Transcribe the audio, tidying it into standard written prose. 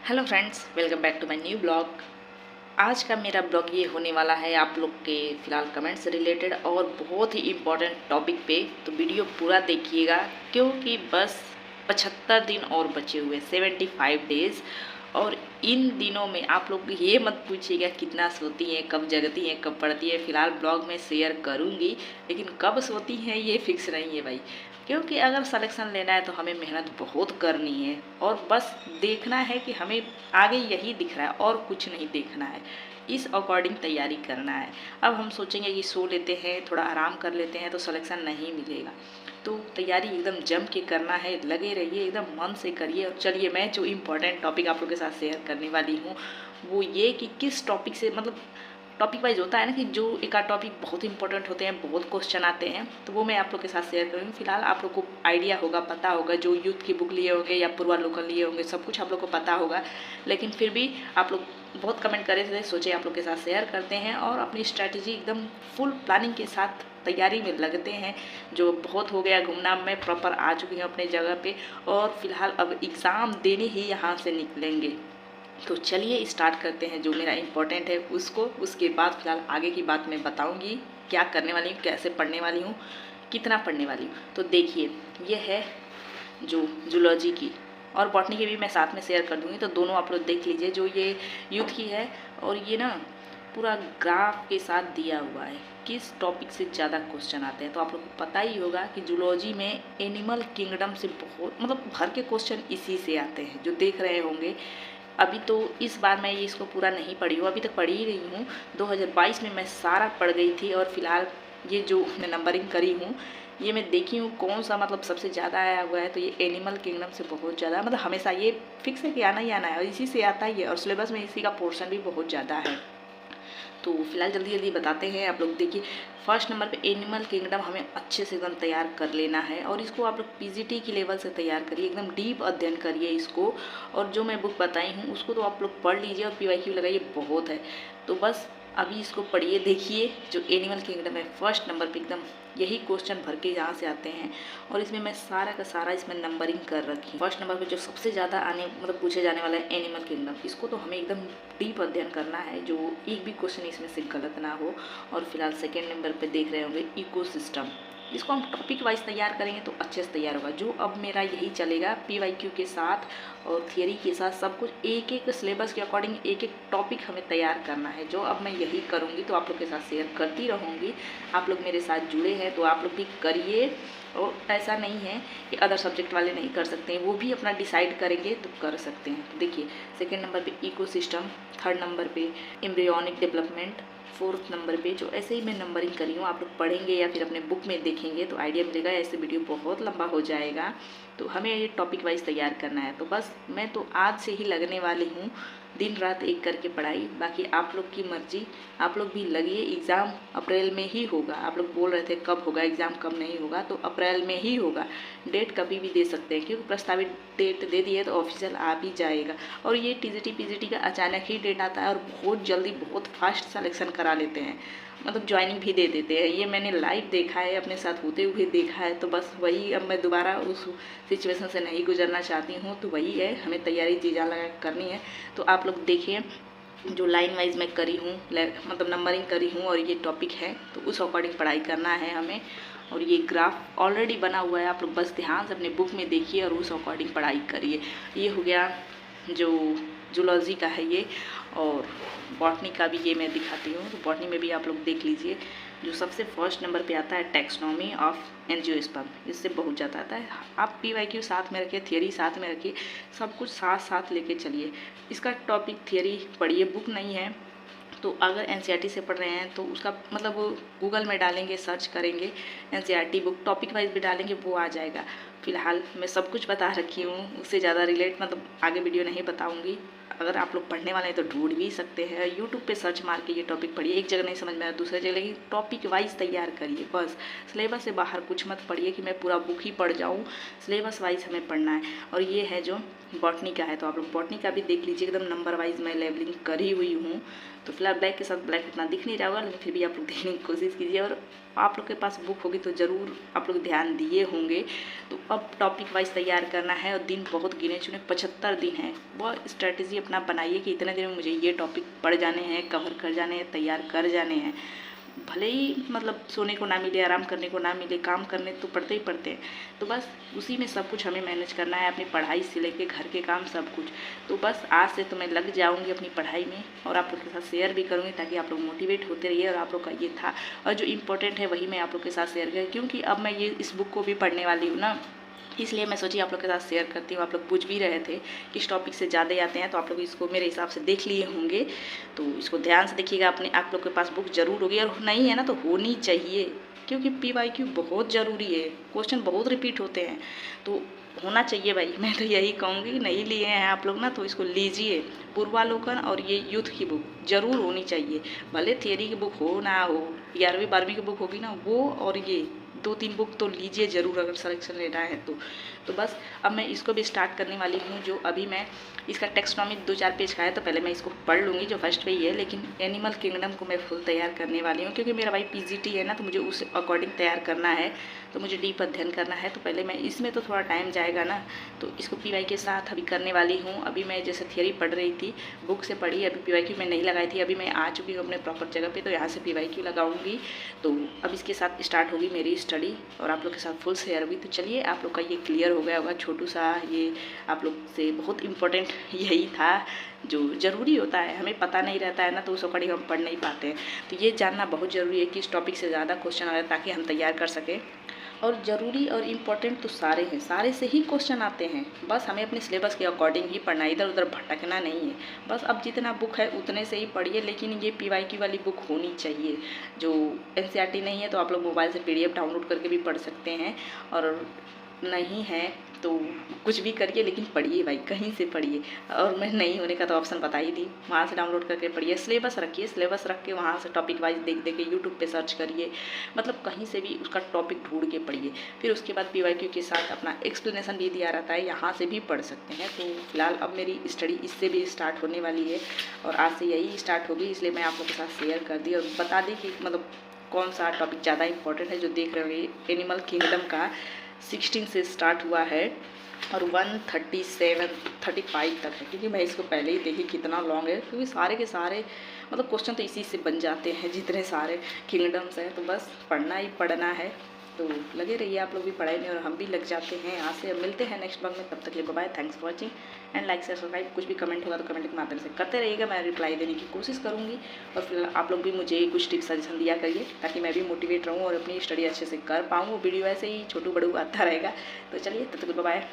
Hello friends, welcome back to my new blog. आज का मेरा ब्लॉग ये होने वाला है आप लोग के फ़िलहाल कमेंट्स से रिलेटेड और बहुत ही इम्पोर्टेंट टॉपिक पे। तो वीडियो पूरा देखिएगा क्योंकि बस 75 दिन और बचे हुए 75 डेज़। और इन दिनों में आप लोग ये मत पूछिएगा कितना सोती हैं, कब जगती हैं, कब पढ़ती है। फ़िलहाल ब्लॉग में शेयर करूँगी, लेकिन कब सोती हैं ये फिक्स नहीं है भाई। क्योंकि अगर सिलेक्शन लेना है तो हमें मेहनत बहुत करनी है और बस देखना है कि हमें आगे यही दिख रहा है और कुछ नहीं देखना है। इस अकॉर्डिंग तैयारी करना है। अब हम सोचेंगे कि सो लेते हैं, थोड़ा आराम कर लेते हैं तो सिलेक्शन नहीं मिलेगा। तो तैयारी एकदम जम के करना है, लगे रहिए, एकदम मन से करिए। और चलिए, मैं जो इम्पोर्टेंट टॉपिक आप लोगों के साथ शेयर करने वाली हूँ वो ये कि किस टॉपिक से, मतलब टॉपिक वाइज होता है ना कि जो एक आध टॉपिक बहुत इंपॉर्टेंट होते हैं, बहुत क्वेश्चन आते हैं, तो वो मैं आप लोग के साथ शेयर करूँगी। फिलहाल आप लोग को आइडिया होगा, पता होगा, जो यूथ की बुक लिए होंगे या पूर्वालोकन लिए होंगे, सब कुछ आप लोग को पता होगा। लेकिन फिर भी आप लोग बहुत कमेंट करे थे, सोचे आप लोग के साथ शेयर करते हैं और अपनी स्ट्रैटेजी एकदम फुल प्लानिंग के साथ तैयारी में लगते हैं। जो बहुत हो गया घूमना, मैं प्रॉपर आ चुकी हूँ अपने जगह पे और फिलहाल अब एग्ज़ाम देने ही यहाँ से निकलेंगे। तो चलिए स्टार्ट करते हैं जो मेरा इम्पोर्टेंट है उसको। उसके बाद फिलहाल आगे की बात मैं बताऊंगी, क्या करने वाली हूँ, कैसे पढ़ने वाली हूँ, कितना पढ़ने वाली हूँ। तो देखिए, ये है जो जूलॉजी की और बॉटनी की भी मैं साथ में शेयर कर दूँगी, तो दोनों आप लोग देख लीजिए। जो ये यूथ की है और ये ना पूरा ग्राफ के साथ दिया हुआ है किस टॉपिक से ज़्यादा क्वेश्चन आते हैं। तो आप लोग को पता ही होगा कि जूलॉजी में एनिमल किंगडम से बहुत, मतलब भर के क्वेश्चन इसी से आते हैं, जो देख रहे होंगे। अभी तो इस बार मैं ये इसको पूरा नहीं पढ़ी हूँ, अभी तक पढ़ी ही रही हूँ। 2022 में मैं सारा पढ़ गई थी और फिलहाल ये जो मैं नंबरिंग करी हूँ ये मैं देखी हूँ कौन सा मतलब सबसे ज़्यादा आया हुआ है। तो ये एनिमल किंगडम से बहुत ज़्यादा, मतलब हमेशा ये फिक्स है कि आना ही आना है और इसी से आता ही है और सिलेबस में इसी का पोर्शन भी बहुत ज़्यादा है। तो फिलहाल जल्दी जल्दी बताते हैं। आप लोग देखिए, फर्स्ट नंबर पे एनिमल किंगडम हमें अच्छे से एकदम तैयार कर लेना है और इसको आप लोग पीजीटी की लेवल से तैयार करिए, एकदम डीप अध्ययन करिए इसको। और जो मैं बुक बताई हूँ उसको तो आप लोग पढ़ लीजिए और पीवाईक्यू लगाइए, बहुत है। तो बस अभी इसको पढ़िए, देखिए जो एनिमल किंगडम है फर्स्ट नंबर पे एकदम यही क्वेश्चन भर के यहाँ से आते हैं और इसमें मैं सारा का सारा इसमें नंबरिंग कर रखी हूँ। फर्स्ट नंबर पे जो सबसे ज़्यादा आने मतलब पूछे जाने वाला है एनिमल किंगडम, इसको तो हमें एकदम डीप अध्ययन करना है, जो एक भी क्वेश्चन इसमें से गलत ना हो। और फिलहाल सेकेंड नंबर पे देख रहे होंगे इकोसिस्टम, इसको हम टॉपिक वाइज तैयार करेंगे तो अच्छे से तैयार होगा। जो अब मेरा यही चलेगा पीवाईक्यू के साथ और थियरी के साथ, सब कुछ एक एक सिलेबस के अकॉर्डिंग एक एक टॉपिक हमें तैयार करना है। जो अब मैं यही करूँगी तो आप लोग के साथ शेयर करती रहूँगी। आप लोग मेरे साथ जुड़े हैं तो आप लोग भी करिए। और ऐसा नहीं है कि अदर सब्जेक्ट वाले नहीं कर सकते हैं, वो भी अपना डिसाइड करेंगे तो कर सकते हैं। तो देखिए, सेकेंड नंबर पे इकोसिस्टम, थर्ड नंबर पे एम्ब्रियोनिक डेवलपमेंट, फोर्थ नंबर पे जो ऐसे ही मैं नंबरिंग करी हूँ। आप लोग पढ़ेंगे या फिर अपने बुक में देखेंगे तो आइडिया मिलेगा, ऐसे वीडियो बहुत लंबा हो जाएगा। तो हमें ये टॉपिक वाइज तैयार करना है। तो बस मैं तो आज से ही लगने वाली हूँ, दिन रात एक करके पढ़ाई। बाकी आप लोग की मर्जी, आप लोग भी लगिए। एग्ज़ाम अप्रैल में ही होगा। आप लोग बोल रहे थे कब होगा एग्ज़ाम, कब नहीं होगा, तो अप्रैल में ही होगा। डेट कभी भी दे सकते हैं क्योंकि प्रस्तावित डेट दे दी है तो ऑफिशियल आ भी जाएगा। और ये टीजीटी पीजीटी का अचानक ही डेट आता है और बहुत जल्दी बहुत फास्ट सिलेक्शन करा लेते हैं, मतलब ज्वाइनिंग भी दे देते हैं। ये मैंने लाइव देखा है, अपने साथ होते हुए देखा है। तो बस वही, अब मैं दोबारा उस सिचुएशन से नहीं गुजरना चाहती हूँ। तो वही है, हमें तैयारी जी जान लगा करनी है। तो आप लोग देखिए, जो लाइन वाइज मैं करी हूँ, मतलब नंबरिंग करी हूँ और ये टॉपिक है तो उस अकॉर्डिंग पढ़ाई करना है हमें। और ये ग्राफ ऑलरेडी बना हुआ है, आप लोग बस ध्यान से अपने बुक में देखिए और उस अकॉर्डिंग पढ़ाई करिए। ये हो गया जो जूलॉजी का है ये। और बॉटनी का भी ये मैं दिखाती हूँ। तो बॉटनी में भी आप लोग देख लीजिए, जो सबसे फर्स्ट नंबर पे आता है टैक्सोनॉमी ऑफ एंजियोस्पर्म, इससे बहुत ज़्यादा आता है। आप पीवाईक्यू साथ में रखिए, थियरी साथ में रखिए, सब कुछ साथ साथ लेके चलिए। इसका टॉपिक थियरी पढ़िए, बुक नहीं है तो अगर एनसीईआरटी से पढ़ रहे हैं तो उसका मतलब गूगल में डालेंगे, सर्च करेंगे एनसीईआरटी बुक, टॉपिक वाइज भी डालेंगे, वो आ जाएगा। फिलहाल मैं सब कुछ बता रखी हूँ, उससे ज़्यादा रिलेट मतलब आगे वीडियो नहीं बताऊँगी। अगर आप लोग पढ़ने वाले हैं तो ढूंढ भी सकते हैं, यूट्यूब पे सर्च मार के ये टॉपिक पढ़िए। एक जगह नहीं समझ में आया दूसरे जगह, लेकिन टॉपिक वाइज तैयार करिए बस। सिलेबस से बाहर कुछ मत पढ़िए कि मैं पूरा बुक ही पढ़ जाऊँ, सिलेबस वाइज हमें पढ़ना है। और ये है जो बॉटनी का है, तो आप लोग बॉटनी का भी देख लीजिए, एकदम नंबर वाइज मैं लेवलिंग करी हुई हूँ। तो फिलहाल ब्लैक के साथ ब्लैक उतना दिख नहीं रहा होगा, लेकिन फिर भी आप लोग देखने की कोशिश कीजिए। और आप लोग के पास बुक होगी तो ज़रूर आप लोग ध्यान दिए होंगे। तो अब टॉपिक वाइज तैयार करना है और दिन बहुत गिने चुने 75 दिन हैं। वो स्ट्रेटजी अपना बनाइए कि इतने दिन में मुझे ये टॉपिक पढ़ जाने हैं, कवर कर जाने हैं, तैयार कर जाने हैं। भले ही मतलब सोने को ना मिले, आराम करने को ना मिले, काम करने तो पड़ते ही पड़ते हैं। तो बस उसी में सब कुछ हमें मैनेज करना है, अपनी पढ़ाई से लेके घर के काम सब कुछ। तो बस आज से तो मैं लग जाऊंगी अपनी पढ़ाई में और आप लोग के साथ शेयर भी करूँगी ताकि आप लोग मोटिवेट होते रहिए। और आप लोग का ये था और जो इम्पोर्टेंट है वही मैं आप लोग के साथ शेयर करूँ, क्योंकि अब मैं ये इस बुक को भी पढ़ने वाली हूँ ना, इसलिए मैं सोची आप लोग के साथ शेयर करती हूँ। आप लोग पूछ भी रहे थे किस टॉपिक से ज़्यादा आते हैं, तो आप लोग इसको मेरे हिसाब से देख लिए होंगे। तो इसको ध्यान से देखिएगा। अपने आप लोग के पास बुक जरूर होगी, और नहीं है ना तो होनी चाहिए, क्योंकि PYQ बहुत ज़रूरी है। क्वेश्चन बहुत रिपीट होते हैं तो होना चाहिए भाई। मैं तो यही कहूँगी, नहीं लिए हैं आप लोग ना तो इसको लीजिए। पूर्वालोकन और ये यूथ की बुक जरूर होनी चाहिए। भले थियरी की बुक हो ना हो, 11वीं 12वीं की बुक होगी ना वो, और ये 2-3 बुक तो लीजिए ज़रूर अगर सिलेक्शन लेना है तो बस अब मैं इसको भी स्टार्ट करने वाली हूँ। जो अभी मैं इसका टेक्स्टोनॉमी 2-4 पेज का है तो पहले मैं इसको पढ़ लूँगी जो फर्स्ट पे ही है, लेकिन एनिमल किंगडम को मैं फुल तैयार करने वाली हूँ, क्योंकि मेरा भाई PGT है ना, तो मुझे उस अकॉर्डिंग तैयार करना है। तो मुझे डीप अध्ययन करना है, तो पहले मैं इसमें तो थोड़ा टाइम जाएगा ना, तो इसको PY के साथ अभी करने वाली हूँ। अभी मैं जैसे थियरी पढ़ रही थी, बुक से पढ़ी, अभी PYQ मैं नहीं लगाई थी। अभी मैं आ चुकी हूँ अपने प्रॉपर जगह पे, तो यहाँ से PYQ लगाऊंगी। तो अब इसके साथ स्टार्ट होगी मेरी स्टडी और आप लोग के साथ फुल शेयर होगी। तो चलिए, आप लोग का ये क्लियर हो गया होगा छोटू सा, ये आप लोग से बहुत इम्पोर्टेंट यही था जो ज़रूरी होता है। हमें पता नहीं रहता है ना तो उस अकॉर्डिंग हम पढ़ नहीं पाते हैं। तो ये जानना बहुत ज़रूरी है कि इस टॉपिक से ज़्यादा क्वेश्चन आ रहे हैं ताकि हम तैयार कर सकें। और ज़रूरी और इम्पोर्टेंट तो सारे हैं, सारे से ही क्वेश्चन आते हैं। बस हमें अपने सिलेबस के अकॉर्डिंग ही पढ़ना, इधर उधर भटकना नहीं है। बस अब जितना बुक है उतने से ही पढ़िए, लेकिन ये PYQ वाली बुक होनी चाहिए। जो NCERT नहीं है तो आप लोग मोबाइल से PDF डाउनलोड करके भी पढ़ सकते हैं, और नहीं है तो कुछ भी करिए लेकिन पढ़िए भाई, कहीं से पढ़िए। और मैं नहीं होने का तो ऑप्शन बता ही दी, वहाँ से डाउनलोड करके पढ़िए। सिलेबस रखिए, सिलेबस रख के वहाँ से टॉपिक वाइज देख के यूट्यूब पे सर्च करिए, मतलब कहीं से भी उसका टॉपिक ढूंढ के पढ़िए। फिर उसके बाद PYQ के साथ अपना एक्सप्लेनेशन भी दिया रहता है, यहाँ से भी पढ़ सकते हैं। तो फिलहाल अब मेरी स्टडी इससे भी स्टार्ट होने वाली है और आज से यही स्टार्ट होगी, इसलिए मैं आप लोग के साथ शेयर कर दी और बता दी कि मतलब कौन सा टॉपिक ज़्यादा इंपॉर्टेंट है। जो देख रहे हो एनिमल किंगडम का 16 से स्टार्ट हुआ है और 137-35 तक है, क्योंकि मैं इसको पहले ही देखी कितना लॉन्ग है, क्योंकि सारे के सारे मतलब क्वेश्चन तो इसी से बन जाते हैं जितने सारे किंगडम्स हैं। तो बस पढ़ना ही पढ़ना है, तो लगे रहिए आप लोग भी पढ़ाई में और हम भी लग जाते हैं। यहाँ से मिलते हैं नेक्स्ट ब्लॉग में, तब तक के लिए bye, thanks for watching and like share subscribe. कुछ भी कमेंट होगा तो कमेंट के माध्यम से करते रहिएगा, मैं रिप्लाई देने की कोशिश करूँगी। और फिर आप लोग भी मुझे कुछ टिप्स सजेशन दिया करिए ताकि मैं भी मोटिवेट रहूँ और अपनी स्टडी अच्छे से कर पाऊँ। वीडियो ऐसे ही छोटू बड़ू आता रहेगा। तो चलिए, तब तक बाय।